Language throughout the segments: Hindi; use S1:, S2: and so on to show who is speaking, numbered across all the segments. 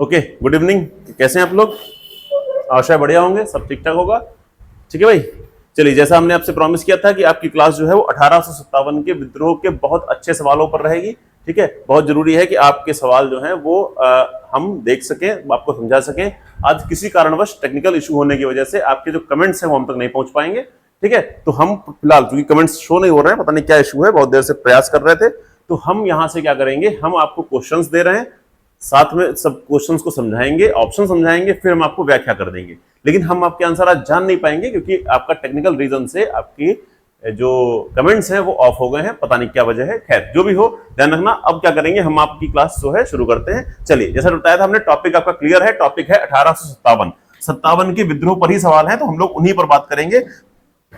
S1: Okay, good evening. कैसे हैं आप लोग? आशा है बढ़िया होंगे, सब ठीक ठाक होगा। ठीक है भाई, चलिए जैसा हमने आपसे प्रॉमिस किया था कि आपकी क्लास जो है वो 1857 के विद्रोह के बहुत अच्छे सवालों पर रहेगी। ठीक है, बहुत जरूरी है कि आपके सवाल जो हैं वो हम देख सकें, आपको समझा सकें। आज किसी कारणवश टेक्निकल इशू होने की वजह से आपके जो कमेंट्स हैं वो हम तक नहीं पहुंच पाएंगे। ठीक है, तो हम फिलहाल क्योंकि कमेंट्स शो नहीं हो रहे हैं, पता नहीं क्या इशू है, बहुत देर से प्रयास कर रहे थे, तो हम यहां से क्या करेंगे, हम आपको क्वेश्चंस दे रहे हैं, साथ में सब क्वेश्चंस को समझाएंगे, ऑप्शन समझाएंगे, फिर हम आपको व्याख्या कर देंगे। लेकिन हम आपके आंसर आज जान नहीं पाएंगे क्योंकि आपका टेक्निकल रीजन से आपकी जो कमेंट्स हैं वो ऑफ हो गए हैं, पता नहीं क्या वजह है। खैर जो भी हो, ध्यान रखना। अब क्या करेंगे, हम आपकी क्लास जो है शुरू करते हैं। चलिए, जैसा बताया था हमने, टॉपिक आपका क्लियर है। टॉपिक है 1857 के विद्रोह पर ही सवाल है, तो हम लोग उन्हीं पर बात करेंगे।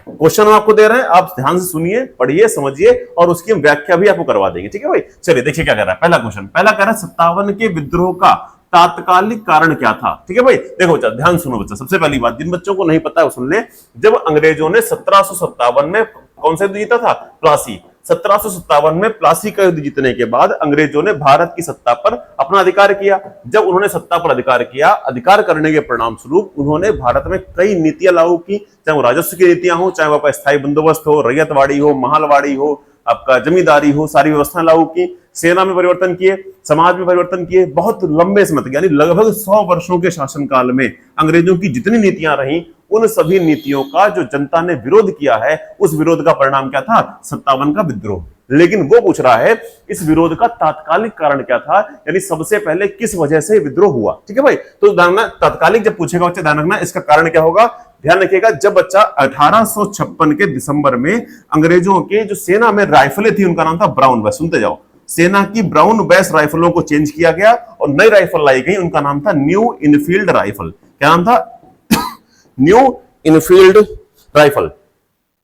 S1: क्वेश्चन हम आपको दे रहे हैं, आप ध्यान से सुनिए, पढ़िए, समझिए और उसकी हम व्याख्या भी आपको करवा देंगे। ठीक है भाई, चलिए देखिए क्या कर रहा है। पहला क्वेश्चन, पहला कह रहा है 57 के विद्रोह का तात्कालिक कारण क्या था। ठीक है भाई, देखो बच्चा, ध्यान सुनो बच्चा। सबसे पहली बात, जिन बच्चों को नहीं पता है वो सुन ले। जब अंग्रेजों ने 1757 में कौन सा युद्ध जीता था? प्लासी। 1757 में प्लासी का युद्ध जीतने के बाद अंग्रेजों ने भारत की सत्ता पर अपना अधिकार किया। जब उन्होंने सत्ता पर अधिकार किया, अधिकार करने के परिणाम स्वरूप उन्होंने भारत में कई नीतियां लागू की, चाहे वो राजस्व की नीतियां हो, चाहे वो आपका स्थायी बंदोबस्त हो, रैयतवाड़ी हो, महालवाड़ी हो, आपका जमींदारी हो, सारी व्यवस्थाएं लागू की। सेना में परिवर्तन किए, समाज में परिवर्तन किए। बहुत लंबे समय तक, यानी लगभग 100 वर्षों के शासनकाल में अंग्रेजों की जितनी नीतियां रही, उन सभी नीतियों का जो जनता ने विरोध किया है, उस विरोध का परिणाम क्या था? 57 का विद्रोह। लेकिन वो पूछ रहा है इस विरोध का तात्कालिक कारण क्या था, यानी सबसे पहले किस वजह से विद्रोह हुआ। ठीक है भाई, तो ध्यान रखना, तात्कालिक जब पूछेगा बच्चा, ध्यान रखना इसका कारण क्या होगा। ध्यान रखिएगा, जब बच्चा 1856 के दिसंबर में अंग्रेजों के जो सेना में राइफलें थी, उनका नाम था ब्राउन बैस। सुनते जाओ, सेना की ब्राउन बैस राइफलों को चेंज किया गया और नई राइफल लाई गई, उनका नाम था न्यू इनफील्ड राइफल। क्या नाम था? New Enfield rifle.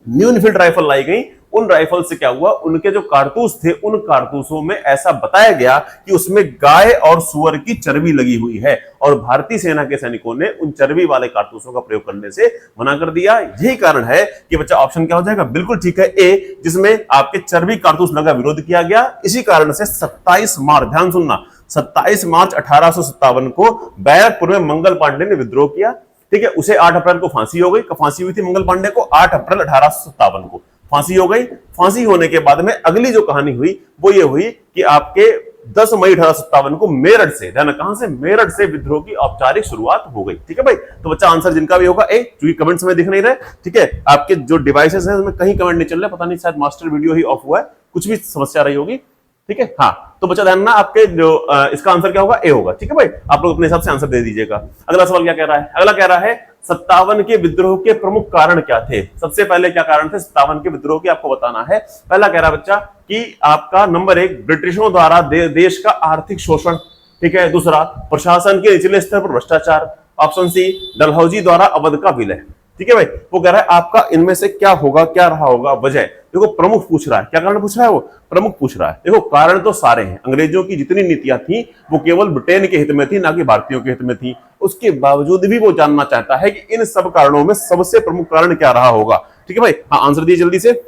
S1: New Enfield rifle लाई गई। उन राइफल से क्या हुआ, उनके जो कारतूस थे, उन कारतूसों में ऐसा बताया गया कि उसमें गाय और सुअर की चर्बी लगी हुई है, और भारतीय सेना के सैनिकों ने उन चर्बी वाले कारतूसों का प्रयोग करने से मना कर दिया। यही कारण है कि बच्चा ऑप्शन क्या हो जाएगा? बिल्कुल ठीक है, ए, जिसमें आपके चर्बी कारतूस लगा विरोध किया गया। इसी कारण से 27 मार्च, ध्यान सुनना, 27 मार्च 1857 को बैरकपुर में मंगल पांडे ने विद्रोह किया। ठीक है, उसे 8 अप्रैल को फांसी हो गई। फांसी हुई थी मंगल पांडे को 8 अप्रैल 1857 को फांसी हो गई। फांसी होने के बाद में अगली जो कहानी हुई वो ये हुई कि आपके 10 मई 1857 को मेरठ से, ध्यान, कहां से? मेरठ से विद्रोह की औपचारिक शुरुआत हो गई। ठीक है भाई, तो बच्चा आंसर जिनका भी होगा ए, क्योंकि कमेंट्स में दिख नहीं रहे। ठीक है, आपके जो डिवाइसेस हैं उसमें कहीं कमेंट नहीं चल रहे, पता नहीं शायद मास्टर वीडियो ही ऑफ हुआ है, कुछ भी समस्या रही होगी। ठीक है, हाँ, तो बच्चा ध्यान ना, आपके जो इसका आंसर क्या होगा? ए होगा। ठीक है भाई, आप लोग अपने हिसाब से आंसर दे दीजिएगा। अगला सवाल क्या कह रहा है? अगला कह रहा है 57 के विद्रोह के प्रमुख कारण क्या थे। सबसे पहले क्या कारण थे 57 के विद्रोह के, आपको बताना है। पहला कह रहा है बच्चा कि आपका नंबर 1, ब्रिटिशों द्वारा देश का आर्थिक शोषण। ठीक है, दूसरा, प्रशासन के निचले स्तर पर भ्रष्टाचार। ऑप्शन सी, डलहौजी द्वारा अवध का विलय। ठीक है भाई, वो कह रहा है आपका इनमें से क्या होगा, क्या रहा होगा वजह। देखो, प्रमुख पूछ रहा है, क्या कारण पूछ रहा है? वो प्रमुख पूछ रहा है। देखो, कारण तो सारे हैं। अंग्रेजों की जितनी नीतियां थी वो केवल ब्रिटेन के हित में थी, ना कि भारतीयों के हित में थी। उसके बावजूद भी वो जानना चाहता है कि इन सब कारणों में सबसे प्रमुख कारण क्या रहा होगा। ठीक है भाई, हाँ, आंसर दिए जल्दी से,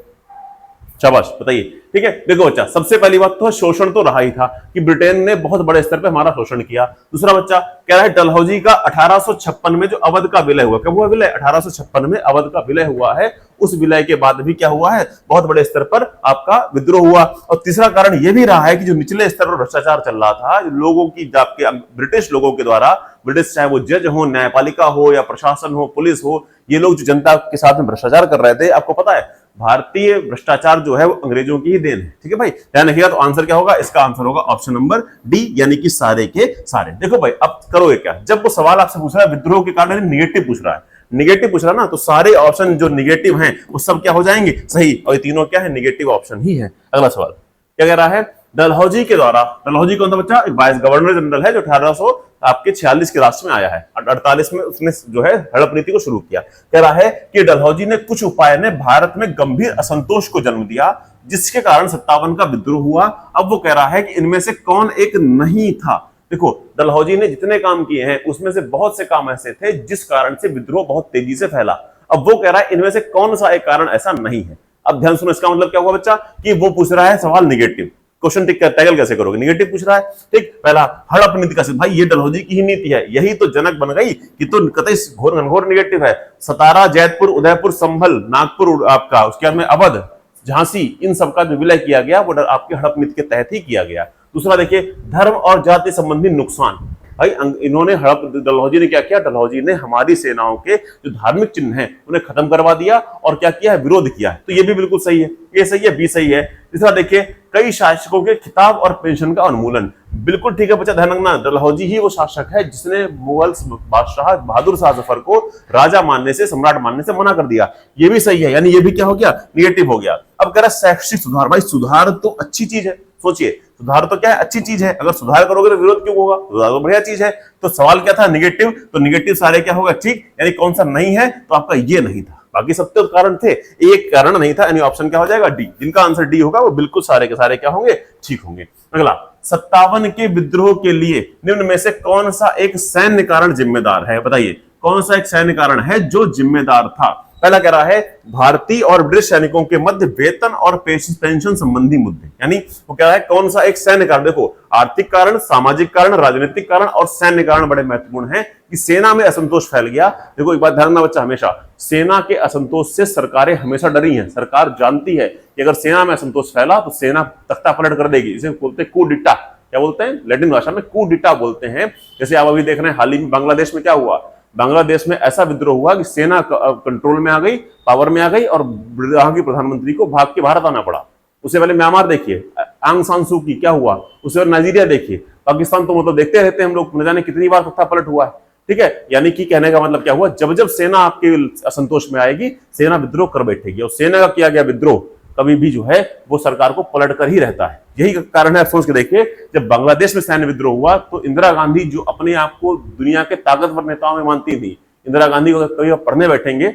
S1: शाबाश, बताइए। ठीक है, देखो बच्चा, सबसे पहली बात तो शोषण तो रहा ही था कि ब्रिटेन ने बहुत बड़े स्तर पे हमारा शोषण किया। दूसरा बच्चा कह रहा है डलहौजी का 1856 में जो अवध का विलय हुआ। कब हुआ विलय? 1856 में अवध का विलय हुआ है। उस विलय के बाद भी क्या हुआ है? बहुत बड़े स्तर पर आपका विद्रोह हुआ। और तीसरा कारण यह भी रहा है कि जो निचले स्तर पर भ्रष्टाचार चल रहा था, लोगों की, आपके ब्रिटिश लोगों के द्वारा, ब्रिटिश चाहे वो जज हो, न्यायपालिका हो, या प्रशासन हो, पुलिस हो, ये लोग जो जनता के साथ में भ्रष्टाचार कर रहे थे, आपको पता है भारतीय भ्रष्टाचार जो है वो अंग्रेजों की ही देन है। ठीक है भाई, ध्यान रखिएगा। तो आंसर क्या होगा? इसका आंसर होगा ऑप्शन नंबर डी, यानी कि सारे के सारे। देखो भाई, अब करोगे क्या? जब वो सवाल आपसे पूछ रहा है विद्रोह के कारण, निगेटिव पूछ रहा है, निगेटिव पूछ रहा है ना, तो सारे ऑप्शन जो निगेटिव हैं वो सब क्या हो जाएंगे? सही। और ये तीनों क्या है? निगेटिव ऑप्शन ही है। अगला सवाल क्या कह रहा है? डलहौजी के द्वारा, डलहौजी कौन था बच्चा? एक वाइस गवर्नर जनरल है जो 1846 के राष्ट्र में आया है। 48 में उसने जो है हड़प नीति को शुरू किया। कह रहा है कि डलहौजी ने कुछ उपाय ने भारत में गंभीर असंतोष को जन्म दिया, जिसके कारण 57 का विद्रोह हुआ। अब वो कह रहा है कि इनमें से कौन एक नहीं था। देखो, डलहौजी ने जितने काम किए हैं उसमें से बहुत से काम ऐसे थे जिस कारण से विद्रोह बहुत तेजी से फैला। अब वो कह रहा है इनमें से कौन सा एक कारण ऐसा नहीं है। अब ध्यान सुनो, इसका मतलब क्या हुआ बच्चा? कि वो पूछ रहा है सवाल निगेटिव। क्वेश्चन टिक कर टैगल कैसे करोगे, निगेटिव पूछ रहा है। ठीक, पहला हड़प नीति का सिद्ध, भाई ये डलहौजी की ही नीति है, यही तो जनक बन गई कि तो कतई घोर घनघोर निगेटिव है। सतारा, जैतपुर, उदयपुर, संभल, नागपुर आपका, उसके बाद में अवध, झांसी, इन सबका जो विलय किया गया वो आपकी हड़प नीति के तहत ही किया गया। दूसरा देखिए धर्म और जाति संबंधी नुकसान, भाई इन्होंने डलहौजी ने क्या किया, डलहौजी ने हमारी सेनाओं के जो धार्मिक चिन्ह हैं उन्हें खत्म करवा दिया और क्या किया है, विरोध किया है। तो ये भी बिल्कुल सही है, ये सही है, बी सही है। तीसरा देखिए कई शासकों के खिताब और पेंशन का उन्मूलन, बिल्कुल ठीक है बच्चा, ध्यान रखना, डलहौजी ही वो शासक है जिसने मुगल बादशाह बहादुर शाह जफर को राजा मानने से, सम्राट मानने से मना कर दिया। ये भी सही है, यानी ये भी क्या हो गया, निगेटिव हो गया। अब कह रहा शैक्षिक सुधार, भाई सुधार तो अच्छी चीज है, सोचिए सुधार तो क्या है, अच्छी चीज है, अगर सुधार करोगे तो विरोध क्यों होगा, सुधार तो बढ़िया चीज है। तो सवाल क्या था, निगेटिव, तो निगेटिव सारे क्या होगा, ठीक, यानी कौन सा नहीं है, तो आपका ये नहीं था, बाकी सब तो कारण थे, एक कारण नहीं था, यानी ऑप्शन क्या हो जाएगा, डी। जिनका आंसर डी होगा वो बिल्कुल सारे के सारे क्या होंगे, ठीक होंगे। अगला 57 के विद्रोह के लिए निम्न में से कौन सा एक सैन्य कारण जिम्मेदार है, बताइए कौन सा एक सैन्य कारण है जो जिम्मेदार था। पहला कह रहा है भारतीय और ब्रिटिश सैनिकों के मध्य वेतन और पेंशन संबंधी मुद्दे, यानी वो कह रहा है कौन सा एक सैन्य कारण, देखो आर्थिक कारण, सामाजिक कारण, राजनीतिक कारण और सैन्य कारण बड़े महत्वपूर्ण हैं कि सेना में असंतोष फैल गया। देखो एक बात ध्यान रखना बच्चा, हमेशा सेना के असंतोष से सरकारें हमेशा डरी हैं, सरकार जानती है कि अगर सेना में असंतोष फैला तो सेना तख्ता पलट कर देगी, इसे बोलते हैं कू डिटा, क्या बोलते हैं लैटिन भाषा में कू डिटा बोलते हैं। जैसे आप अभी देख रहे हैं हाल ही में बांग्लादेश में क्या हुआ, बांग्लादेश में ऐसा विद्रोह हुआ कि सेना कंट्रोल में आ गई, पावर में आ गई और वहां की प्रधानमंत्री को भाग के भारत आना पड़ा। उससे पहले म्यांमार देखिए, आंग सान सू की क्या हुआ, उससे पहले नाइजीरिया देखिए, पाकिस्तान तो मतलब देखते रहते हैं हम लोग, न जाने कितनी बार तख्ता पलट हुआ है। ठीक है, यानी कि कहने का मतलब क्या हुआ, जब जब सेना आपके असंतोष में आएगी सेना विद्रोह कर बैठेगी, और सेना का किया गया विद्रोह कभी भी जो है वो सरकार को पलट कर ही रहता है। यही कारण है, सोच के देखिए जब बांग्लादेश में सैन्य विद्रोह हुआ तो इंदिरा गांधी जो अपने आप को दुनिया के ताकतवर नेताओं में मानती थी, इंदिरा गांधी को कभी आप पढ़ने बैठेंगे,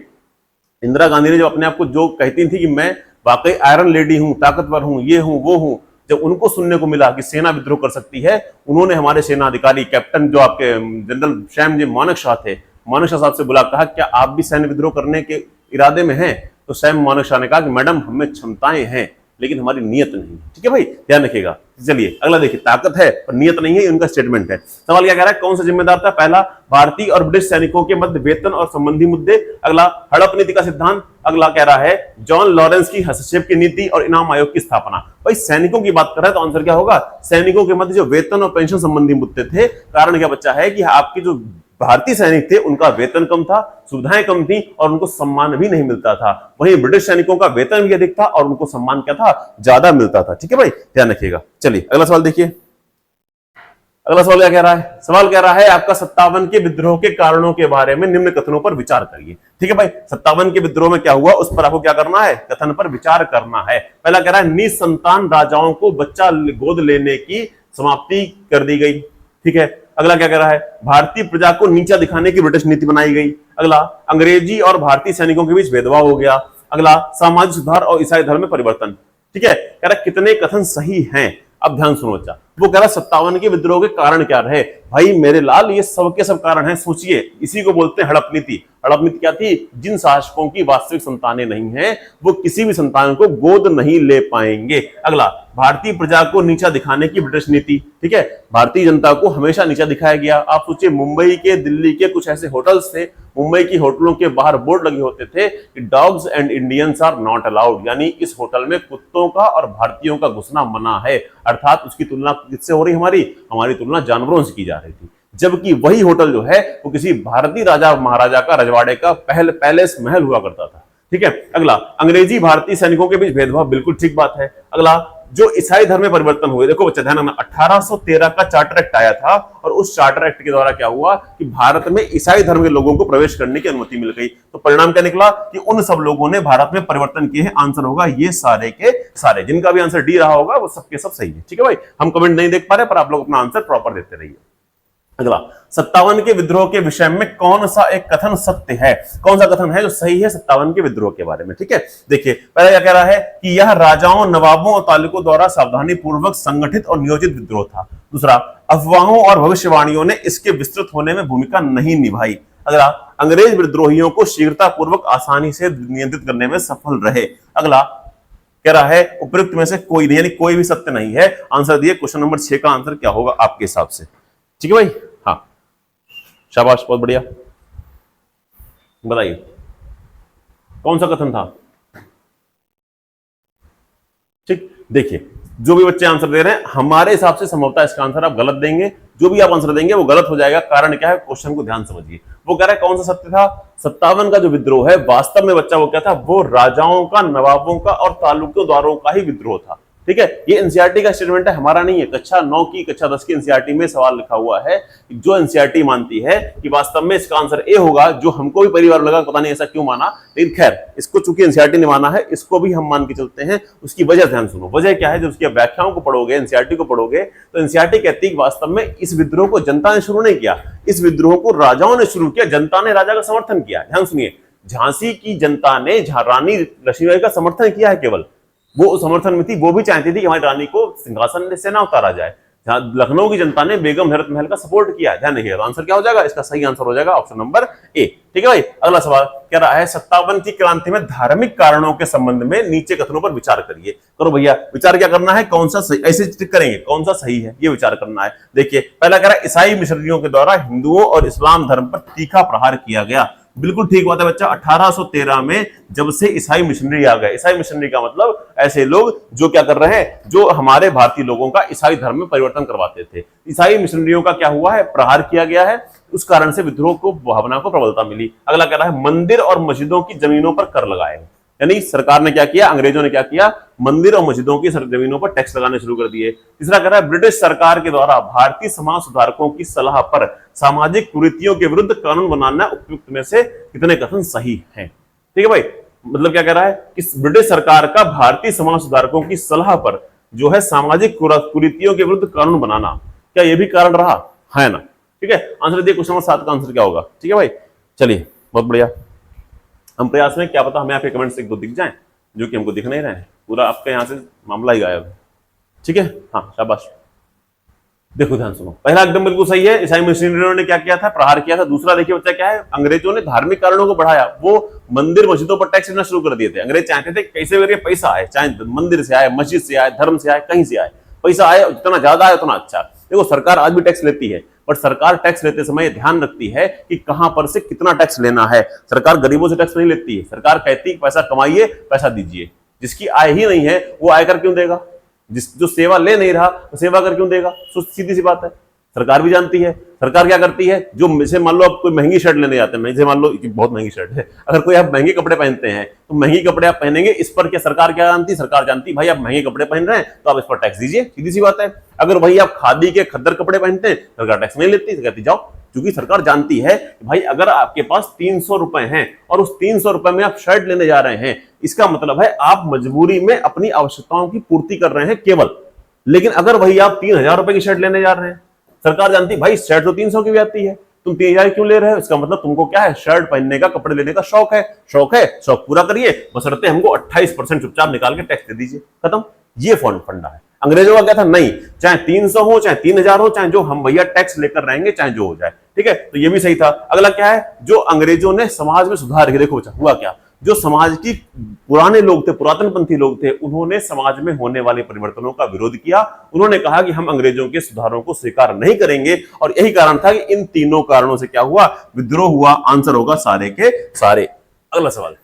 S1: इंदिरा गांधी ने जो अपने आप को जो कहती थी कि मैं वाकई आयरन लेडी हूं, ताकतवर हूं, ये हूं वो हूं, जब उनको सुनने को मिला कि सेना विद्रोह कर सकती है, उन्होंने हमारे सेना अधिकारी कैप्टन जो आपके जनरल सैम जी मानेकशॉ थे, मानेकशॉ साहब से बुला, कहा क्या आप भी सैन्य विद्रोह करने के इरादे में हैं? तो सैम मानेकशॉ ने कहा कि मैडम हमें क्षमताएं हैं लेकिन हमारी नियत नहीं। ठीक है भाई, ध्यान रखिएगा। चलिए अगला देखिए, ताकत है पर नियत नहीं है, उनका स्टेटमेंट है। सवाल क्या कह रहा है, कौन सा जिम्मेदार था? पहला भारतीय और ब्रिटिश सैनिकों के मध्य वेतन और संबंधी मुद्दे। अगला हड़प नीति का सिद्धांत। अगला कह रहा है जॉन लॉरेंस की हस्तक्षेप की नीति और इनाम आयोग की स्थापना। भाई सैनिकों की बात कर रहा है तो आंसर क्या होगा, सैनिकों के मध्य जो वेतन और पेंशन संबंधी मुद्दे थे। कारण क्या बच्चा है कि आपकी जो भारतीय सैनिक थे उनका वेतन कम था, सुविधाएं कम थी और उनको सम्मान भी नहीं मिलता था। वहीं ब्रिटिश सैनिकों का वेतन भी अधिक था और उनको सम्मान क्या था, ज्यादा मिलता था। ठीक है भाई, ध्यान रखिएगा। चलिए अगला सवाल देखिए, अगला सवाल क्या कह रहा है? सवाल कह रहा है आपका 57 के विद्रोह के कारणों के बारे में निम्न कथनों पर विचार करिए। ठीक है भाई, 57 के विद्रोह में क्या हुआ उस पर आपको क्या करना है, कथन पर विचार करना है। पहला कह रहा है निसंतान राजाओं को बच्चा गोद लेने की समाप्ति कर दी गई। ठीक है, अगला क्या कह रहा है, भारतीय प्रजा को नीचा दिखाने की ब्रिटिश नीति बनाई गई। अगला अंग्रेजी और भारतीय सैनिकों के बीच भेदभाव हो गया। अगला सामाजिक सुधार और ईसाई धर्म में परिवर्तन। ठीक है, कह रहा कितने कथन सही हैं। अब ध्यान सुनो बच्चा, वो कह रहा 57 के विद्रोह के कारण क्या रहे। भाई मेरे लाल ये सब के सब कारण हैं, सोचिए, इसी को बोलते हैं हड़प नीति। हड़प नीति क्या थी, जिन शासकों की वास्तविक संतानें नहीं हैं वो किसी भी संतान को गोद नहीं ले पाएंगे। अगला भारतीय प्रजा को नीचा दिखाने की ब्रिटिश नीति। ठीक है, भारतीय जनता को हमेशा नीचा दिखाया गया। आप सोचिए मुंबई के, दिल्ली के कुछ ऐसे होटल्स थे, मुंबई की होटलों के बाहर बोर्ड लगे होते थे कि dogs and Indians are not allowed, यानी इस होटल में कुत्तों का और भारतीयों का घुसना मना है। अर्थात उसकी तुलना किससे हो रही, हमारी तुलना जानवरों से की जा रही थी। जबकि वही होटल जो है वो किसी भारतीय राजा महाराजा का रजवाड़े का पैलेस महल हुआ करता था। ठीक है, अगला अंग्रेजी भारतीय सैनिकों के बीच भेदभाव, बिल्कुल ठीक बात है। अगला जो ईसाई धर्म में परिवर्तन हुए, देखो बच्चा ध्यान रखना, 1813 का चार्टर एक्ट आया था और उस चार्टर एक्ट के द्वारा क्या हुआ कि भारत में ईसाई धर्म के लोगों को प्रवेश करने की अनुमति मिल गई। तो परिणाम क्या निकला कि उन सब लोगों ने भारत में परिवर्तन किए हैं। आंसर होगा ये सारे के सारे, जिनका भी आंसर डी रहा होगा वो सबके सब सही है। ठीक है भाई, हम कमेंट नहीं देख पा रहे पर आप लोग अपना आंसर प्रॉपर देते रहिए। अगला 57 के विद्रोह के विषय में कौन सा एक कथन सत्य है, कौन सा कथन है जो सही है 57 के विद्रोह के बारे में। ठीक है, देखिए पहला क्या कह रहा है कि यह राजाओं, नवाबों और तालुकों द्वारा सावधानी पूर्वक संगठित और नियोजित विद्रोह था। दूसरा, अफवाहों और भविष्यवाणियों ने इसके विस्तृत होने में भूमिका नहीं निभाई। अगला, अंग्रेज विद्रोहियों को शीघ्रता पूर्वक आसानी से नियंत्रित करने में सफल रहे। अगला कह रहा है उपयुक्त में से कोई नहीं, यानी कोई भी सत्य नहीं है। आंसर दिए, क्वेश्चन नंबर 6 का आंसर क्या होगा आपके हिसाब से? ठीक है भाई, हाँ शाबाश, बहुत बढ़िया। बताइए कौन सा कथन था? ठीक, देखिए जो भी बच्चे आंसर दे रहे हैं हमारे हिसाब से संभवतः इसका आंसर आप गलत देंगे। जो भी आप आंसर देंगे वो गलत हो जाएगा। कारण क्या है, क्वेश्चन को ध्यान समझिए। वो कह रहा है कौन सा सत्य था? 57 का जो विद्रोह है वास्तव में बच्चा वो क्या था, वो राजाओं का, नवाबों का और तालुकेदारों का ही विद्रोह था। ठीक है, ये एनसीईआरटी का स्टेटमेंट है, हमारा नहीं है। कक्षा 9 की, कक्षा 10 की एनसीईआरटी में सवाल लिखा हुआ है, जो एनसीईआरटी मानती है कि वास्तव में इसका आंसर ए होगा। जो हमको भी पहली बार लगा, पता नहीं ऐसा क्यों माना, लेकिन खैर इसको चूंकि एनसीईआरटी ने माना है, इसको भी हम मान के चलते हैं। उसकी वजह ध्यान सुनो, वजह क्या है? जब उसकी व्याख्याओं को पढ़ोगे, एनसीईआरटी को पढ़ोगे, तो एनसीईआरटी कहती है कि वास्तव में इस विद्रोह को जनता ने शुरू नहीं किया, इस विद्रोह को राजाओं ने शुरू किया। जनता ने राजा का समर्थन किया। ध्यान सुनिए, झांसी की जनता ने रानी लक्ष्मीबाई का समर्थन किया है, केवल वो समर्थन में थी। वो भी चाहती थी कि हमारी रानी को सिंहासन से ना उतारा जाए। जहां लखनऊ की जनता ने बेगम हैरत महल का सपोर्ट किया। ध्यान रखिएगा, आंसर क्या हो जाएगा? इसका सही आंसर हो जाएगा ऑप्शन नंबर ए। ठीक है भाई, अगला सवाल कह रहा है 57 की क्रांति में धार्मिक कारणों के संबंध में नीचे कथनों पर विचार करिए। करो भैया, विचार क्या करना है, कौन सा सही, ऐसे टिक करेंगे कौन सा सही है, ये विचार करना है। देखिए पहला कह रहा है ईसाई मिशनरियों के द्वारा हिंदुओं और इस्लाम धर्म पर तीखा प्रहार किया गया। बिल्कुल ठीक बात है बच्चा। 1813 में जब से ईसाई मिशनरी आ गए, ईसाई मिशनरी का मतलब ऐसे लोग जो क्या कर रहे हैं, जो हमारे भारतीय लोगों का ईसाई धर्म में परिवर्तन करवाते थे। ईसाई मिशनरियों का क्या हुआ है, प्रहार किया गया है, उस कारण से विद्रोह को, भावना को प्रबलता मिली। अगला कह रहा है मंदिर और मस्जिदों की जमीनों पर कर लगाए। यानी सरकार ने क्या किया, अंग्रेजों ने क्या किया, मंदिर और मस्जिदों की जमीनों पर टैक्स लगाने शुरू कर दिए। तीसरा कह रहा है ब्रिटिश सरकार के द्वारा भारतीय समाज सुधारकों की सलाह पर सामाजिक कुरीतियों के विरुद्ध कानून बनाना उपयुक्त में से कितने कथन सही हैं? ठीक है भाई, मतलब क्या कह रहा है कि ब्रिटिश सरकार का भारतीय समाज सुधारकों की सलाह पर जो है सामाजिक कुरीतियों के विरुद्ध कानून बनाना, क्या यह भी कारण रहा है ना? ठीक है, आंसर दिए, क्वेश्चन नंबर 7 का आंसर क्या होगा? ठीक है भाई, चलिए बहुत बढ़िया। हम प्रयास में, क्या पता हमें आपके कमेंट्स एक दो दिख जाएं, जो कि हमको दिख नहीं रहे हैं। पूरा आपके यहां से मामला ही गायब है। ठीक है, हाँ शाबाश। देखो ध्यान सुनो, पहला एकदम बिल्कुल सही है, ईसाई मिशनरियों ने क्या किया था, प्रहार किया था। दूसरा देखिए बच्चा क्या है, अंग्रेजों ने धार्मिक कारणों को बढ़ाया, वो मंदिर मस्जिदों पर टैक्स लेना शुरू कर दिए थे। अंग्रेज चाहते थे कैसे करके पैसा आए, चाहे मंदिर से आए, मस्जिद से आए, धर्म से आए, कहीं से आए, पैसा आए, जितना ज्यादा आए उतना अच्छा। देखो सरकार आज भी टैक्स लेती है, पर सरकार टैक्स लेते समय ध्यान रखती है कि कहां पर से कितना टैक्स लेना है। सरकार गरीबों से टैक्स नहीं लेती है। सरकार कहती है पैसा कमाइए, पैसा दीजिए। जिसकी आय ही नहीं है वो आयकर क्यों देगा? जो सेवा ले नहीं रहा वो सेवा कर क्यों देगा? सीधी सी बात है, सरकार भी जानती है। सरकार क्या करती है, जो जैसे मान लो आप कोई महंगी शर्ट लेने जाते हैं, जैसे मान लो बहुत महंगी शर्ट है, अगर कोई आप महंगे कपड़े पहनते हैं तो महंगे कपड़े आप पहनेंगे, इस पर क्या सरकार क्या जानती है? सरकार जानती है भाई आप महंगे कपड़े पहन रहे हैं तो आप इस पर टैक्स दीजिए, सीधी सी बात है। अगर भाई आप खादी के खद्दर कपड़े पहनते हैं, सरकार टैक्स नहीं लेती, कहती जाओ, क्योंकि सरकार जानती है भाई अगर आपके पास 300 रुपए हैं और उस 300 रुपए में आप शर्ट लेने जा रहे हैं, इसका मतलब है आप मजबूरी में अपनी आवश्यकताओं की पूर्ति कर रहे हैं केवल। लेकिन अगर वही आप 3000 रुपए की शर्ट लेने जा रहे हैं, सरकार जानती भाई शर्ट तो 300 की भी आती है, तुम 3000 क्यों ले रहे हो? इसका मतलब तुमको क्या है, शर्ट पहनने का, कपड़े लेने का शौक है। शौक पूरा करिए, बशर्ते हमको 28% चुपचाप निकाल के टैक्स दे दीजिए, खत्म। ये फंडा है। अंग्रेजों का क्या था, नहीं चाहे 300 हो, चाहे 3000 हो, चाहे जो हम भैया टैक्स लेकर रहेंगे, चाहे जो हो जाए। ठीक है, तो ये भी सही था। अगला क्या है, जो अंग्रेजों ने समाज में सुधार किया। देखो हुआ क्या, जो समाज की पुराने लोग थे, पुरातनपंथी लोग थे, उन्होंने समाज में होने वाले परिवर्तनों का विरोध किया। उन्होंने कहा कि हम अंग्रेजों के सुधारों को स्वीकार नहीं करेंगे, और यही कारण था कि इन तीनों कारणों से क्या हुआ, विद्रोह हुआ। आंसर होगा सारे के सारे। अगला सवाल,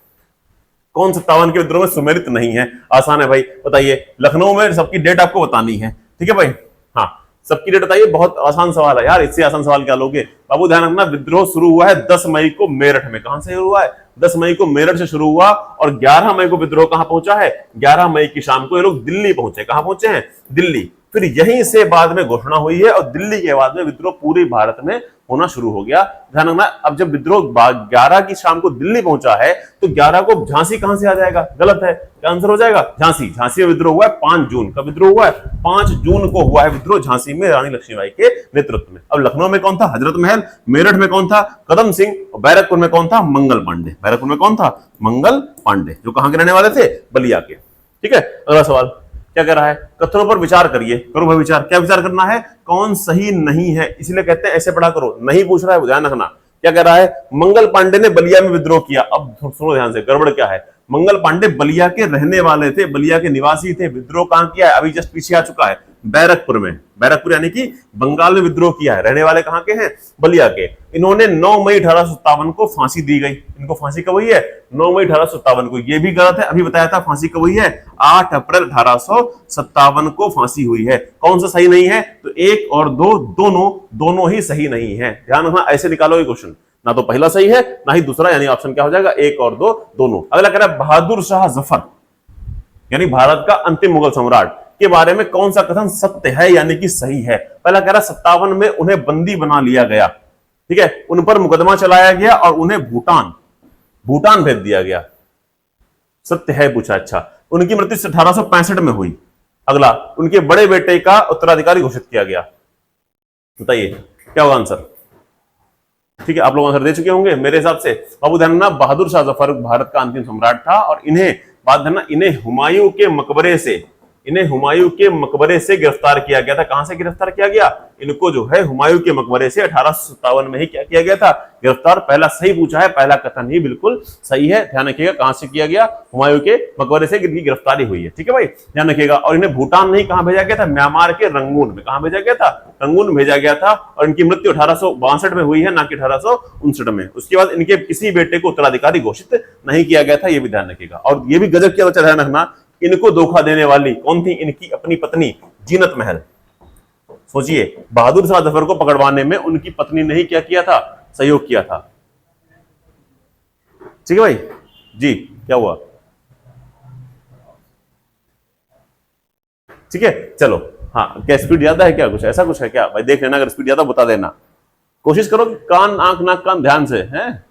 S1: कौन 57 के विद्रोह में सुमेलित नहीं है? आसान है भाई, बताइए। लखनऊ में सबकी डेट आपको बतानी है, ठीक है भाई, हाँ सबकी डेट बताइए। बहुत आसान सवाल है यार, इससे आसान सवाल क्या लोगे बाबू? ध्यान रखना, विद्रोह शुरू हुआ है 10 मई को मेरठ में। कहां से हुआ है? 10 मई को मेरठ से शुरू हुआ, और 11 मई को विद्रोह कहां पहुंचा है? 11 मई की शाम को ये लोग दिल्ली पहुंचे। कहां पहुंचे हैं? दिल्ली। फिर यहीं से बाद में घोषणा हुई है, और दिल्ली के बाद में विद्रोह पूरे भारत में होना शुरू हो गया। ध्यान रखना, अब जब विद्रोह 11 की शाम को दिल्ली पहुंचा है, तो 11 को झांसी कहां से आ जाएगा? गलत है, क्या आंसर हो जाएगा? झांसी में विद्रोह हुआ है 5 जून का विद्रोह हुआ है, 5 जून को हुआ है विद्रोह झांसी में रानी लक्ष्मीबाई के नेतृत्व में। अब लखनऊ में कौन था? हजरत महल। मेरठ में कौन था? कदम सिंह। और बैरकपुर में कौन था? मंगल पांडे। बैरकपुर में कौन था? मंगल पांडे, जो कहां के रहने वाले थे? बलिया के। ठीक है, अगला सवाल क्या कह रहा है, कथनों पर विचार करिए। करो भाई विचार, क्या विचार करना है? कौन सही नहीं है, इसलिए कहते हैं ऐसे पढ़ा करो। नहीं पूछ रहा है, ध्यान रखना। क्या कह रहा है? मंगल पांडे ने बलिया में विद्रोह किया। अब सुनो ध्यान से, गड़बड़ क्या है? मंगल पांडे बलिया के रहने वाले थे, बलिया के निवासी थे। विद्रोह कहां किया है? अभी जस्ट पीछे आ चुका है, बैरकपुर में। बैरकपुर यानी कि बंगाल में विद्रोह किया है। रहने वाले कहां के हैं? बलिया के। इन्होंने 9 मई 1857 को फांसी दी गई। इनको फांसी कब हुई है? 9 मई 1857 को। ये भी गलत है, अभी बताया था फांसी कब हुई है? 8 अप्रैल 1857 को फांसी हुई है। कौन सा सही नहीं है? तो 1 और 2 दोनों ही सही नहीं है। ध्यान रखना, ऐसे निकालोगे क्वेश्चन, ना तो पहला सही है ना ही दूसरा, यानी ऑप्शन क्या हो जाएगा? 1 और 2 दोनों। अगला कह रहा है बहादुर शाह जफर यानी भारत का अंतिम मुगल सम्राट के बारे में कौन सा कथन सत्य है यानी कि सही है? पहला कह रहा है 57 में उन्हें बंदी बना लिया गया, ठीक है, उन पर मुकदमा चलाया गया और उन्हें भूटान भेज दिया गया। सत्य है पूछा। अच्छा, उनकी मृत्यु 1865 में हुई। अगला, उनके बड़े बेटे का उत्तराधिकारी घोषित किया गया। बताइए क्या होगा आंसर? ठीक है, आप लोग आंसर दे चुके होंगे मेरे हिसाब से। बाबू ध्यान रखना, बहादुर शाह जफर भारत का अंतिम सम्राट था और इन्हें बात ध्यान, इन्हें हुमायूं के मकबरे से गिरफ्तार किया गया था। कहां से गिरफ्तार किया गया? इनको जो है हुमायूं के मकबरे से 1857 में ही क्या किया गया था? गिरफ्तार। पहला सही पूछा है, पहला कथन ही बिल्कुल सही है। ध्यान रखिएगा, कहां से किया गया? हुमायूं के मकबरे से गिरफ्तारी हुई है। ठीक है भाई, ध्यान रखिएगा। और इन्हें भूटान नहीं, कहां भेजा गया था? म्यांमार के रंगून में। कहां भेजा गया था? रंगून भेजा गया था। और इनकी मृत्यु 1862 में हुई है, ना कि 1859 में। उसके बाद इनके किसी बेटे को उत्तराधिकारी घोषित नहीं किया गया था, यह भी ध्यान रखिएगा। और यह भी गजब किया, ध्यान रखना, इनको धोखा देने वाली कौन थी? इनकी अपनी पत्नी जीनत महल। सोचिए, बहादुर शाह जफर को पकड़वाने में उनकी पत्नी ने ही क्या किया था? सहयोग किया था। ठीक है भाई जी, क्या हुआ? ठीक है, चलो। हाँ, क्या स्पीड ज्यादा है क्या? कुछ ऐसा कुछ है क्या भाई? देख लेना, अगर स्पीड ज्यादा बता देना। कोशिश करो कि कान, आंख, नाक, कान ध्यान से है।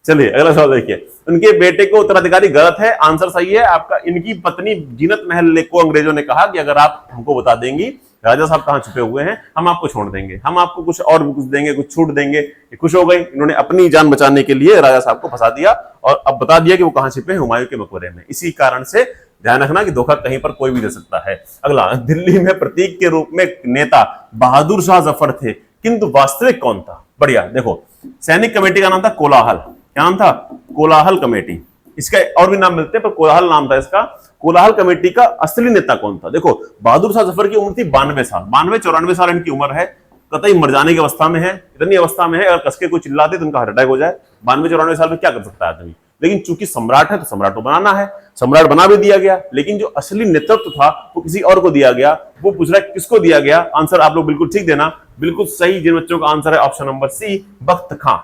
S1: चलिए अगला सवाल देखिए। उनके बेटे को उत्तराधिकारी गलत है, आंसर सही है आपका। इनकी पत्नी जीनत महल को अंग्रेजों ने कहा कि अगर आप हमको बता देंगी राजा साहब कहां छुपे हुए हैं, हम आपको छोड़ देंगे, हम आपको कुछ और भी कुछ देंगे, कुछ छूट देंगे। खुश हो गई। इन्होंने अपनी जान बचाने के लिए राजा साहब को फंसा दिया और अब बता दिया कि वो कहां छिपे हैं? हुमायूं के मकबरे में। इसी कारण से ध्यान रखना कि धोखा कहीं पर कोई भी दे सकता है। अगला, दिल्ली में प्रतीक के रूप में नेता बहादुर शाह जफर थे, किंतु वास्तविक कौन था? बढ़िया, देखो, सैनिक कमेटी का नाम था कोलाहल। क्या नाम था? कोलाहल कमेटी। इसका और भी नाम मिलते हैं, पर कोलाहल नाम था इसका। कोलाहल कमेटी का असली नेता कौन था? देखो, बहादुर शाह जफर की उम्र थी 92 साल, 92-94 साल इनकी उम्र है। कतई मर जाने की अवस्था में है, इतनी अवस्था में है अगर कसके कोई चिल्लाते तो उनका हार्ट अटैक हो जाए। 92-94 साल में क्या कर सकता है आदमी? लेकिन चूंकि सम्राट है तो सम्राट को बनाना है, सम्राट बना भी दिया गया। लेकिन जो असली नेतृत्व था वो किसी और को दिया गया। वो पूछ रहा है किसको दिया गया? आंसर आप लोग बिल्कुल ठीक देना, बिल्कुल सही। जिन बच्चों का आंसर है ऑप्शन नंबर सी, बख्त खां।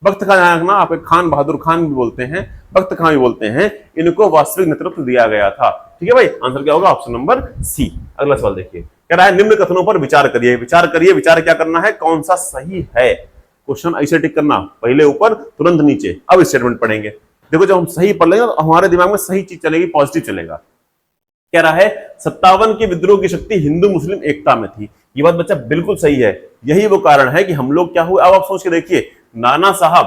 S1: बख्त खां ध्यान रखना, आप खान बहादुर खान भी बोलते हैं, बख्त खां भी बोलते हैं। इनको वास्तविक नेतृत्व दिया गया था। ठीक है भाई, आंसर क्या होगा? Option number C. अगला सवाल देखिए, कह रहा है निम्न कथनों पर विचार करिए। विचार करिए, विचार क्या करना है? कौन सा सही है? क्वेश्चन ऐसे टिक करना, पहले ऊपर तुरंत नीचे। अब स्टेटमेंट पढ़ेंगे। देखो, जब हम सही पढ़ लेंगे तो हमारे दिमाग में सही चीज चलेगी, पॉजिटिव चलेगा। कह रहा है 57 के विद्रोह की शक्ति हिंदू मुस्लिम एकता में थी। ये बात बच्चा बिल्कुल सही है। यही वो कारण है कि हम लोग क्या हुए। अब आप सोच के देखिए, नाना साहब,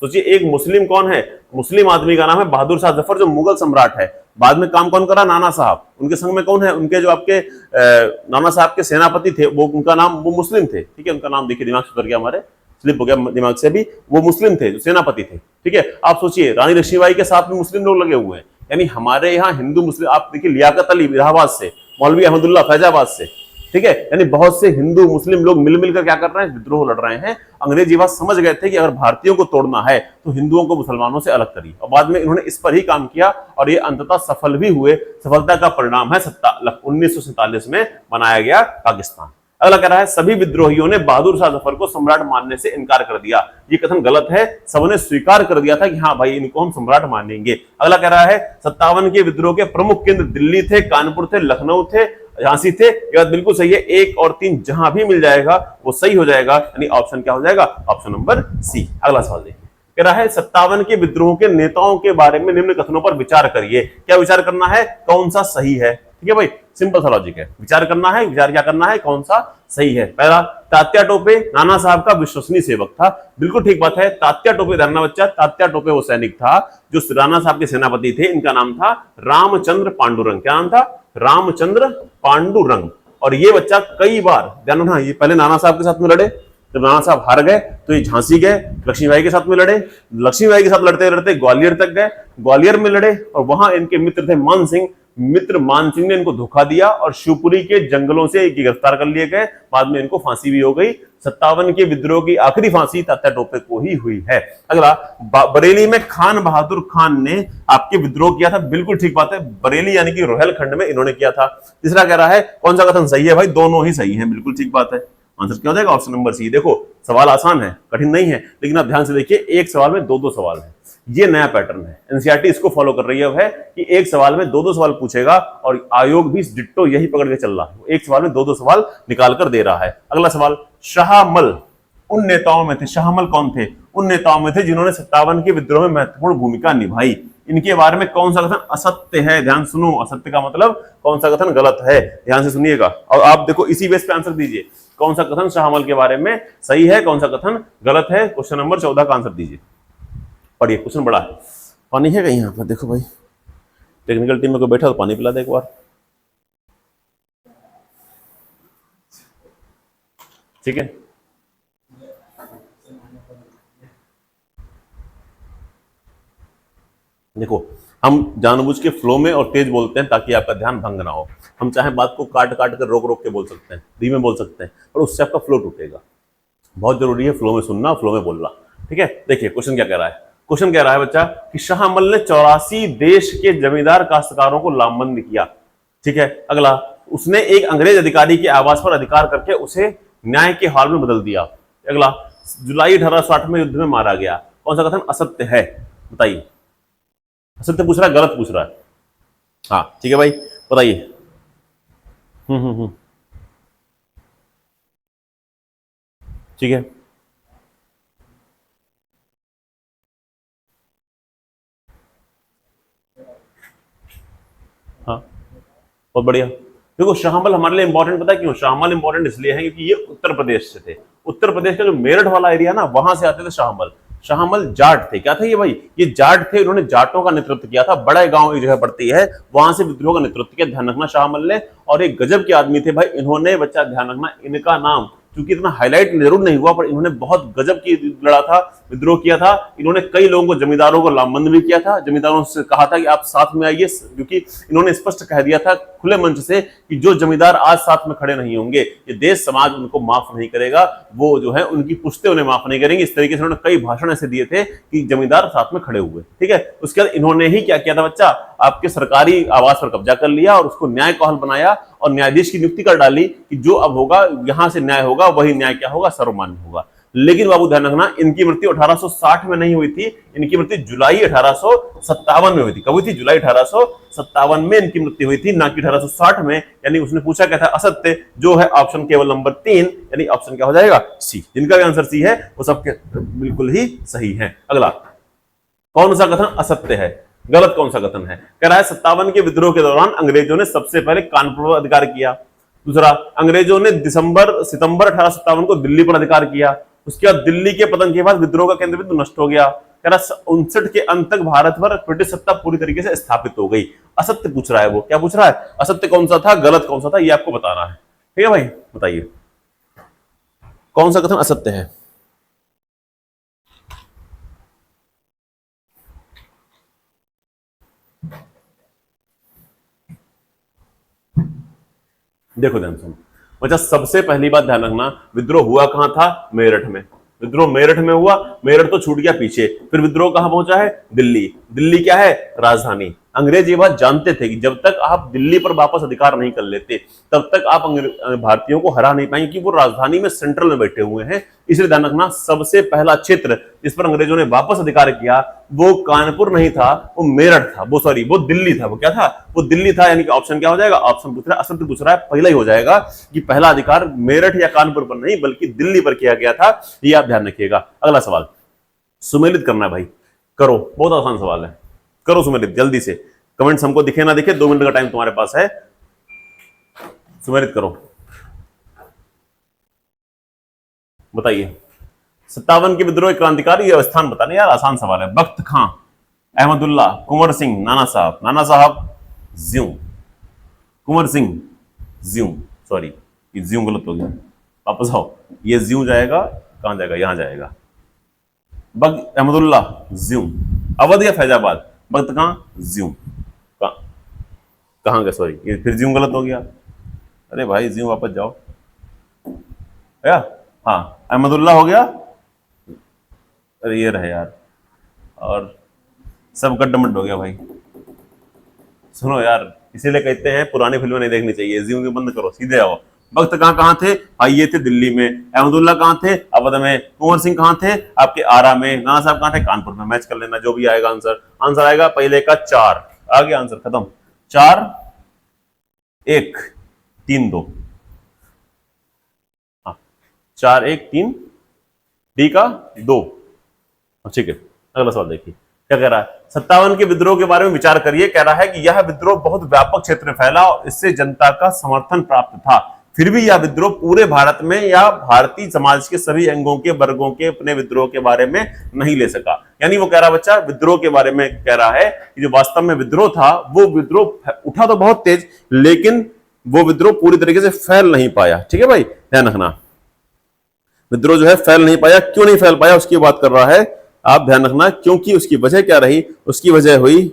S1: सोचिए एक मुस्लिम कौन है? मुस्लिम आदमी का नाम है बहादुर शाह जफर, जो मुगल सम्राट है। बाद में काम कौन करा? नाना साहब। उनके संग में कौन है? उनके जो आपके नाना साहब के सेनापति थे, वो उनका नाम, वो मुस्लिम थे। ठीक है, उनका नाम देखिए, दिमाग से उतर गया, हमारे स्लिप हो गया दिमाग से भी। वो मुस्लिम थे, जो सेनापति थे। ठीक है, आप सोचिए रानी लक्ष्मीबाई के साथ में मुस्लिम लोग लगे हुए हैं। यानी हमारे यहाँ हिंदू मुस्लिम, आप देखिए लियाकत अली इलाहाबाद से, मौलवी अहमदुल्ला फैजाबाद से। ठीक है, यानी बहुत से हिंदू मुस्लिम लोग मिल मिलकर क्या कर रहे हैं? विद्रोह लड़ रहे हैं। अंग्रेज ये बात समझ गए थे कि अगर भारतीयों को तोड़ना है तो हिंदुओं को मुसलमानों से अलग करिए। और बाद में इन्होंने इस पर ही काम किया और ये अंततः सफल भी हुए। सफलता का परिणाम है 1947 में बनाया गया पाकिस्तान। अगला कह रहा है सभी विद्रोहियों ने बहादुर शाह जफर को सम्राट मानने से इनकार कर दिया। ये कथन गलत है। सबने स्वीकार कर दिया था कि हाँ भाई, इनको हम सम्राट मानेंगे। अगला कह रहा है 57 के विद्रोह के प्रमुख केंद्र दिल्ली थे, कानपुर थे, लखनऊ थे, झांसी थे। ये बात बिल्कुल सही है। 1 और 3 जहां भी मिल जाएगा वो सही हो जाएगा, यानी ऑप्शन क्या हो जाएगा? Option number C. अगला सवाल देखिए, कह रहा है 57 के विद्रोह के नेताओं के बारे में निम्न कथनों पर विचार करिए। क्या विचार करना है? कौन सा सही है? ठीक है भाई, सिंपल सा लॉजिक है। विचार करना है, विचार क्या करना है? कौन सा सही है? पहला, तात्या टोपे नाना साहब का विश्वसनीय सेवक था। बिल्कुल ठीक बात है। तात्या टोपे, ध्यान बच्चा, तात्या टोपे वो सैनिक था जो राणा साहब के सेनापति थे। इनका नाम था रामचंद्र पांडुरंग। क्या नाम था? रामचंद्र पांडुरंग। और ये बच्चा कई बार, ध्यान रखना, ये पहले नाना साहब के साथ में लड़े, जब नाना साहब हार गए तो ये झांसी गए, लक्ष्मीबाई के साथ में लड़े, लक्ष्मीबाई के साथ लड़ते लड़ते ग्वालियर तक गए, ग्वालियर में लड़े और वहां इनके मित्र थे मान सिंह, मित्र मान सिंह ने इनको धोखा दिया और शिवपुरी के जंगलों से गिरफ्तार कर लिए गए। बाद में इनको फांसी भी हो गई। 57 के विद्रोह की आखिरी फांसी तात्या टोपे को ही हुई है। अगला, बरेली में खान बहादुर खान ने आपके विद्रोह किया था। बिल्कुल ठीक बात है, बरेली यानी कि रोहलखंड में इन्होंने किया था। तीसरा कह रहा है कौन सा कथन सही है भाई? दोनों ही सही है, बिल्कुल ठीक बात है। आंसर क्या हो जाएगा? Option number C. देखो सवाल आसान है, कठिन नहीं है, लेकिन आप ध्यान से देखिए, एक सवाल में दो दो सवाल है। ये नया पैटर्न है, एनसीईआरटी इसको फॉलो कर रही है कि एक सवाल में दो दो सवाल पूछेगा और आयोग भी डिट्टो यही पकड़ के चल रहा है, एक सवाल में दो दो सवाल निकाल कर दे रहा है। अगला सवाल, शाहमल उन नेताओं में थे, शाहमल कौन थे? उन नेताओं में थे जिन्होंने 57 के विद्रोह में महत्वपूर्ण भूमिका निभाई। इनके बारे में कौन सा कथन असत्य है? ध्यान सुनो, असत्य का मतलब कौन सा कथन गलत है, ध्यान से सुनिएगा और आप देखो इसी बेस पे आंसर दीजिए। कौन सा कथन शाहमल के बारे में सही है, कौन सा कथन गलत है? क्वेश्चन नंबर 14 का आंसर दीजिए। पढ़िए, क्वेश्चन बड़ा है। पानी है कहीं यहाँ पर? देखो भाई, टेक्निकल टीम में कोई बैठा तो पानी पिला दे एक बार, ठीक है। देखो हम जानबूझ के फ्लो में और तेज बोलते हैं ताकि आपका ध्यान भंग ना हो। हम चाहे बात को काट काट कर रोक रोक के बोल सकते हैं, धीमे बोल सकते हैं, पर उससे आपका फ्लो टूटेगा। बहुत जरूरी है फ्लो में सुनना, फ्लो में बोलना, ठीक है। देखिए क्वेश्चन क्या कह रहा है। क्वेश्चन कह रहा है बच्चा कि शाहमल ने 84 देश के जमींदार काश्तकारों को लामबंद किया, ठीक है। अगला, उसने एक अंग्रेज अधिकारी के आवास पर अधिकार करके उसे न्याय के हाल में बदल दिया। अगला, जुलाई 1860 में युद्ध में मारा गया। कौन सा कथन असत्य है? बताइए। असत्य पूछ रहा है, गलत पूछ रहा है? हाँ ठीक है भाई, बताइए। ठीक है, हाँ बहुत बढ़िया। देखो शाहमल हमारे लिए इंपॉर्टेंट पता है क्यों? शाहमल इंपॉर्टेंट इसलिए है क्योंकि ये उत्तर प्रदेश से थे। उत्तर प्रदेश का जो मेरठ वाला एरिया ना, वहां से आते थे शाहमल। शाहमल जाट थे। क्या थे ये भाई? ये जाट थे। इन्होंने जाटों का नेतृत्व किया था। बड़ा गांव एक जगह पड़ती है, वहां से विद्रोह का नेतृत्व किया। ध्यान रखना शाहमल ने, और एक गजब के आदमी थे भाई। इन्होंने, बच्चा ध्यान रखना, इनका नाम क्योंकि इतना हाईलाइट जरूर नहीं हुआ, पर इन्होंने बहुत गजब की लड़ा था, विद्रोह किया था। इन्होंने कई लोगों को, जमींदारों को लामबंद भी किया था। जमींदारों से कहा था कि आप साथ में आइए, क्योंकि इन्होंने स्पष्ट कह दिया था खुले मंच से कि जो जमींदार आज साथ में खड़े नहीं होंगे, ये देश समाज उनको माफ नहीं करेगा, वो जो है उनकी पुश्तें उन्हें माफ नहीं करेंगी। इस तरीके से उन्होंने कई भाषण ऐसे दिए थे कि जमींदार साथ में खड़े हुए, ठीक है। उसके बाद इन्होंने ही क्या किया था बच्चा? आपके सरकारी आवास पर कब्जा कर लिया और उसको न्याय का हल बनाया और न्यायाधीश की नियुक्ति कर डाली कि जो अब होगा, यहां से न्याय होगा, वही न्याय क्या होगा? सर्वमान्य होगा। लेकिन बाबू ध्यान रखना, इनकी मृत्यु 1860 में नहीं हुई थी। इनकी मृत्यु जुलाई 1857 में हुई थी। कब हुई थी? जुलाई 1857 में इनकी मृत्यु हुई थी, ना कि 1860 में। यानी उसने पूछा क्या था? असत्य, जो है ऑप्शन केवल नंबर 3, यानी ऑप्शन क्या हो जाएगा? सी। जिनका भी आंसर सी है वो सबके बिल्कुल ही सही है। अगला, कौन सा कथन असत्य है, गलत कौन सा कथन है? कह रहा है 57 के विद्रोह के दौरान अंग्रेजों ने सबसे पहले कानपुर पर अधिकार किया। दूसरा, अंग्रेजों ने सितंबर 1857 को दिल्ली पर अधिकार किया। उसके बाद दिल्ली के पतन के बाद विद्रोह का केंद्र बिंदु नष्ट हो गया। कह रहा 59 के अंत तक भारत पर ब्रिटिश सत्ता पूरी तरीके से स्थापित हो गई। असत्य पूछ रहा है वो। क्या पूछ रहा है? असत्य कौन सा था, गलत कौन सा था, ये आपको बताना है, ठीक है भाई। बताइए कौन सा कथन असत्य है। देखो ध्यान सुनो बच्चा, सबसे पहली बात ध्यान रखना, विद्रोह हुआ कहां था? मेरठ में। विद्रोह मेरठ में हुआ। मेरठ तो छूट गया पीछे। फिर विद्रोह कहां पहुंचा है? दिल्ली। दिल्ली क्या है? राजधानी। अंग्रेज ये बात जानते थे कि जब तक आप दिल्ली पर वापस अधिकार नहीं कर लेते, तब तक आप भारतीयों को हरा नहीं पाएंगे, कि वो राजधानी में सेंट्रल में बैठे हुए हैं। इसलिए ध्यान रखना, सबसे पहला क्षेत्र जिस पर अंग्रेजों ने वापस अधिकार किया वो कानपुर नहीं था, वो मेरठ था। वो दिल्ली था। वो क्या था? वो दिल्ली था। यानी कि ऑप्शन क्या हो जाएगा? ऑप्शन पूछ रहा है, असत्य पूछ रहा है, पहला ही हो जाएगा कि पहला अधिकार मेरठ या कानपुर पर नहीं बल्कि दिल्ली पर किया गया था। ये आप ध्यान रखिएगा। अगला सवाल सुमेलित करना है भाई, करो। बहुत आसान सवाल है, करो सुमेलित जल्दी से। कमेंट्स हमको दिखे ना दिखे, 2 मिनट का टाइम तुम्हारे पास है, सुमेलित करो। बताइए 57 के विद्रोह क्रांतिकारी, ये स्थान बताने। यार आसान सवाल है। बख्त खां, अहमदुल्ला, कुंवर सिंह, नाना साहब। नाना साहब ज्यू, कुंवर सिंह ज्यू, सॉरी ये ज्यू गलत हो गया, वापस आओ। ये ज्यू जाएगा, कहां जाएगा, यहां जाएगा। बग अहमदुल्ला ज्यूम, अवध या फैजाबाद, बख्त कहां, ज्यूम, कहां गया, सॉरी ये फिर ज्यूम गलत हो गया। अरे भाई ज्यूम वापस जाओ, या हाँ अहमदुल्ला हो गया, अरे ये रहे यार, और सब गड्ढमड्ढ हो गया भाई। सुनो यार, इसीलिए कहते हैं पुरानी फिल्में नहीं देखनी चाहिए, ज्यूम की बंद करो, सीधे आओ। वक्त कहाँ थे भाई, ये थे दिल्ली में, अहमदुल्ला कहाँ थे, अवध में, कुंवर सिंह कहाँ थे, आपके आरा में, नाना साहब कहाँ थे, कानपुर में। मैच कर लेना, जो भी आएगा आंसर, आंसर आएगा पहले का 4, आ गया आंसर, खत्म। 4 1 3 2, हाँ 4 1 3, डी का 2, ठीक है। अगला सवाल देखिए क्या कह रहा है, 57 के विद्रोह के बारे में विचार करिए। कह रहा है कि यह विद्रोह बहुत व्यापक क्षेत्र में फैला और इससे जनता का समर्थन प्राप्त था, फिर भी यह विद्रोह पूरे भारत में या भारतीय समाज के सभी अंगों के वर्गों के अपने विद्रोह के बारे में नहीं ले सका। यानी वो कह रहा बच्चा विद्रोह के बारे में कह रहा है कि जो वास्तव में विद्रोह था, वो विद्रोह उठा तो बहुत तेज, लेकिन वो विद्रोह पूरी तरीके से फैल नहीं पाया। ठीक है भाई, ध्यान रखना, विद्रोह जो है फैल नहीं पाया। क्यों नहीं फैल पाया उसकी बात कर रहा है, आप ध्यान रखना, क्योंकि उसकी वजह क्या रही, उसकी वजह हुई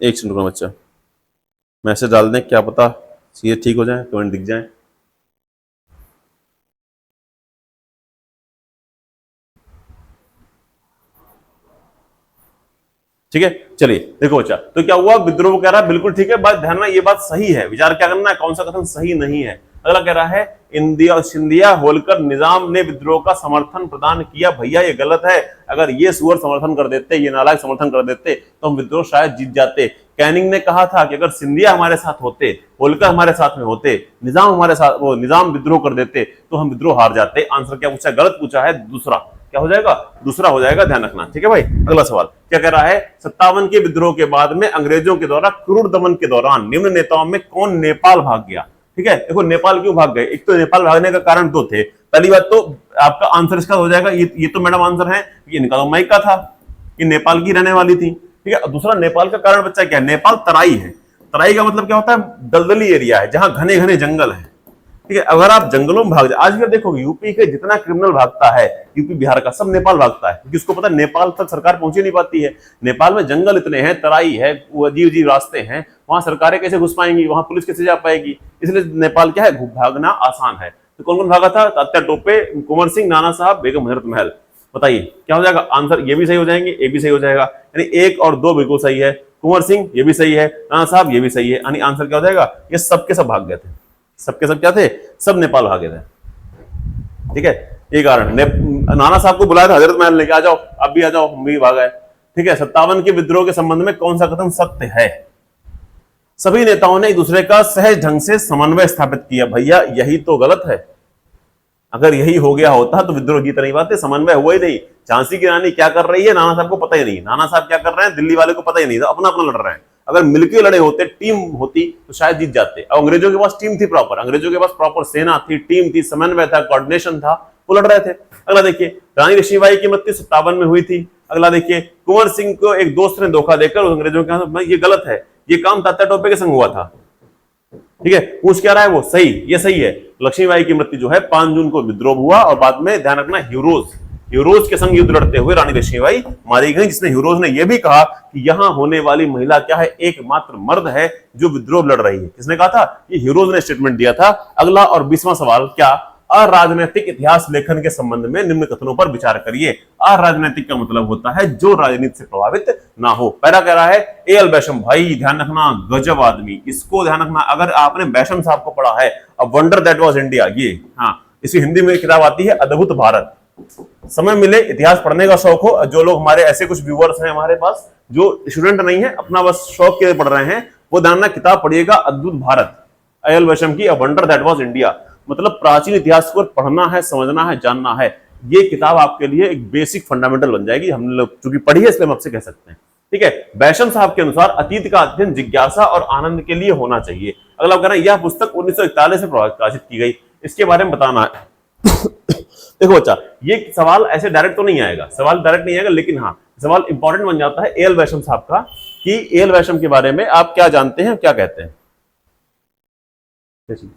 S1: एक सेकंड रुकना बच्चा, मैसेज डाल दें, क्या पता चीजें ठीक हो जाए, कमेंट दिख जाए। ठीक है, चलिए देखो बच्चा, तो क्या हुआ, विद्रोह कह रहा है बिल्कुल ठीक है, बात ध्यान रखना, ये बात सही है, विचार क्या करना है, कौन सा कथन सही नहीं है। अगला कह रहा है इंडिया सिंधिया होलकर निजाम ने विद्रोह का समर्थन प्रदान किया। भैया ये गलत है, अगर ये सुअर समर्थन कर देते, ये नालायक समर्थन कर देते तो हम विद्रोह शायद जीत जाते। कैनिंग ने कहा था कि अगर सिंधिया हमारे साथ होते, होलकर हमारे साथ में होते, निजाम हमारे साथ, वो निजाम विद्रोह कर देते तो हम विद्रोह हार जाते। आंसर क्या पूछा, गलत पूछा है, दूसरा क्या हो जाएगा, दूसरा हो जाएगा, ध्यान रखना। ठीक है भाई, अगला सवाल क्या कह रहा है, 57 के विद्रोह के बाद में अंग्रेजों के द्वारा क्रूर दमन के दौरान निम्न नेताओं में कौन नेपाल भाग गया। ठीक है, देखो नेपाल क्यों भाग गए, एक तो नेपाल भागने का कारण दो थे। पहली बात तो आपका आंसर इसका हो जाएगा, ये तो मैडम आंसर है, ये इनका तो माइका था, ये नेपाल की रहने वाली थी। ठीक है, दूसरा नेपाल का कारण बच्चा क्या है, नेपाल तराई है। तराई का मतलब क्या होता है, दलदली एरिया है जहां घने घने जंगल है। ठीक है, अगर आप जंगलों में भाग जाए, आज भी देखो यूपी के जितना क्रिमिनल भागता है, यूपी बिहार का, सब नेपाल भागता है, क्योंकि उसको पता है नेपाल तक सरकार पहुंच ही नहीं पाती है। नेपाल में जंगल इतने हैं, तराई है, अजीब अजीब रास्ते हैं, वहां सरकारें कैसे घुस पाएंगी, वहां पुलिस कैसे जा पाएगी, इसलिए नेपाल क्या है, भागना आसान है। तो कौन कौन भागा था, तात्या टोपे, कुंवर सिंह, नाना साहब, बेगम हजरत महल। बताइए क्या हो जाएगा आंसर, ये भी सही हो जाएंगे, ये भी सही हो जाएगा, यानी 1 और 2 बिल्कुल सही है। कुंवर सिंह ये भी सही है, नाना साहब ये भी सही है, यानी आंसर क्या हो जाएगा, ये सबके सब भाग गए थे, सबके सब क्या थे, सब नेपाल भागे थे। ठीक है, ये कारण नाना साहब को बुलाया था हजरत महल लेके, आ जाओ अब भी आ जाओ, हम भी भाग आए। ठीक है, 57 के विद्रोह के संबंध में कौन सा कथन सत्य है, सभी नेताओं ने एक दूसरे का सहज ढंग से समन्वय स्थापित किया। भैया यही तो गलत है, अगर यही हो गया होता तो विद्रोह जीत नहीं पाते, समन्वय हुआ ही नहीं। झांसी की रानी क्या कर रही है, नाना साहब को पता ही नहीं, नाना साहब क्या कर रहे हैं, दिल्ली वाले को पता ही नहीं, अपना अपना लड़ रहे हैं। अगर मिलके लड़े होते, टीम होती तो शायद जीत जाते। अब अंग्रेजों के पास टीम थी प्रॉपर, अंग्रेजों के पास प्रॉपर सेना थी, टीम थी, समन्वय था, कोऑर्डिनेशन था, वो लड़ रहे थे। अगला देखिए, रानी लक्ष्मीबाई की मृत्यु 57 में हुई थी। अगला देखिए, कुंवर सिंह को एक दोस्त ने धोखा देकर अंग्रेजों के हाथ, ये गलत है, ये काम तात्या टोपे के संग हुआ था। ठीक है, पूछ क्या रहा है वो, सही, ये सही है। लक्ष्मीबाई की मृत्यु जो है 5 जून को विद्रोह हुआ, और बाद में ध्यान रखना ह्यूरोज के संग युद्ध लड़ते हुए रानी लक्ष्मीबाई मारी गई, जिसने ह्यूरोज ने यह भी कहा कि यहां होने वाली महिला क्या है, एकमात्र मर्द है जो विद्रोह लड़ रही है। किसने कहा था, ये ह्यूरोज ने स्टेटमेंट दिया था। अगला और 20वां सवाल, क्या अराजनैतिक इतिहास लेखन के संबंध में निम्न कथनों पर विचार करिए। अराजनैतिक का मतलब होता है जो राजनीति से प्रभावित ना हो। पहला कह रहा है ए.एल. बैशम, भाई ध्यान रखना, गजब आदमी, इसको ध्यान रखना। अगर आपने बैशम साहब को पढ़ा है, a wonder that was India, ये हाँ, इसकी हिंदी में किताब आती है अद्भुत भारत। समय मिले इतिहास पढ़ने का शौक हो, जो लोग हमारे ऐसे कुछ व्यूअर्स हैं हमारे पास जो स्टूडेंट नहीं है, अपना बस शौक के लिए पढ़ रहे हैं, वो ध्यान रखना, किताब पढ़िएगा अद्भुत भारत, ए.एल. बैशम की, a wonder that was India. मतलब प्राचीन इतिहास को पढ़ना है, समझना है, जानना है, ये किताब आपके लिए एक बेसिक फंडामेंटल बन जाएगी। हम लोग चूंकि पढ़ी है इसलिए हम आपसे कह सकते हैं। ठीक है, बैशम साहब के अनुसार अतीत का अध्ययन जिज्ञासा और आनंद के लिए होना चाहिए। अगला कहना, यह पुस्तक 1941 में प्रकाशित की गई, इसके बारे में बताना है। देखो बच्चा, ये सवाल ऐसे डायरेक्ट तो नहीं आएगा, सवाल डायरेक्ट नहीं आएगा, लेकिन हाँ सवाल इंपॉर्टेंट बन जाता है ए.एल. बैशम साहब का, कि ए.एल. बैशम के बारे में आप क्या जानते हैं, क्या कहते हैं। ठीक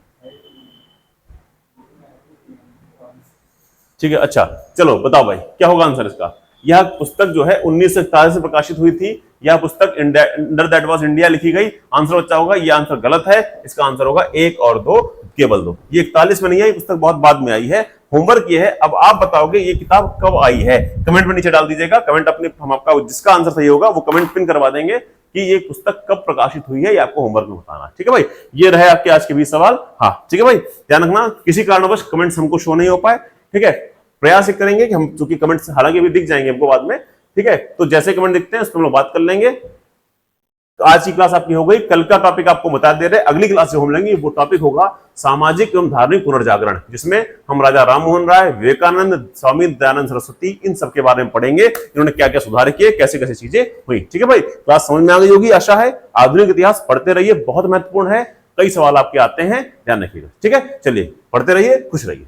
S1: है, अच्छा चलो बताओ भाई क्या होगा आंसर इसका। यह पुस्तक जो है 1941 से प्रकाशित हुई थी। यह पुस्तक अंडर दैट वाज इंडिया लिखी गई। आंसर बच्चा होगा, यह आंसर गलत है। इसका आंसर होगा 1 और 2, केवल 2। ये 41 में नहीं है, ये पुस्तक बहुत बाद में आई है। होमवर्क ये है, अब आप बताओगे ये किताब कब आई है, कमेंट में नीचे डाल दीजिएगा। कमेंट अपने, हम आपका जिसका आंसर सही होगा वो कमेंट पिन करवा देंगे कि ये पुस्तक कब प्रकाशित हुई है, ये आपको होमवर्क में बताना। ठीक है भाई, ये रहे आपके आज के 20 सवाल। हाँ ठीक है भाई, ध्यान रखना किसी कारणवश कमेंट्स हमको शो नहीं हो पाए। ठीक है, प्रयास करेंगे कि हम, चूंकि कमेंट्स हालांकि भी दिख जाएंगे हमको बाद में। ठीक है, तो जैसे कमेंट दिखते हैं उस पर हम लोग बात कर लेंगे। तो आज की क्लास आपकी हो गई। कल का टॉपिक आपको बता दे रहे, अगली क्लास जो हम लेंगे वो टॉपिक होगा सामाजिक एवं धार्मिक पुनर्जागरण, जिसमें हम राजा राम मोहन राय, विवेकानंद, स्वामी दयानंद सरस्वती, इन सब के बारे में पढ़ेंगे। इन्होंने क्या क्या सुधार किए, कैसे कैसे चीजें हुई। ठीक है भाई, क्लास समझ में आ गई होगी आशा है। आधुनिक इतिहास पढ़ते रहिए, बहुत महत्वपूर्ण है। कई सवाल आपके आते हैं, ध्यान रखिएगा। ठीक है, चलिए पढ़ते रहिए, खुश रहिए।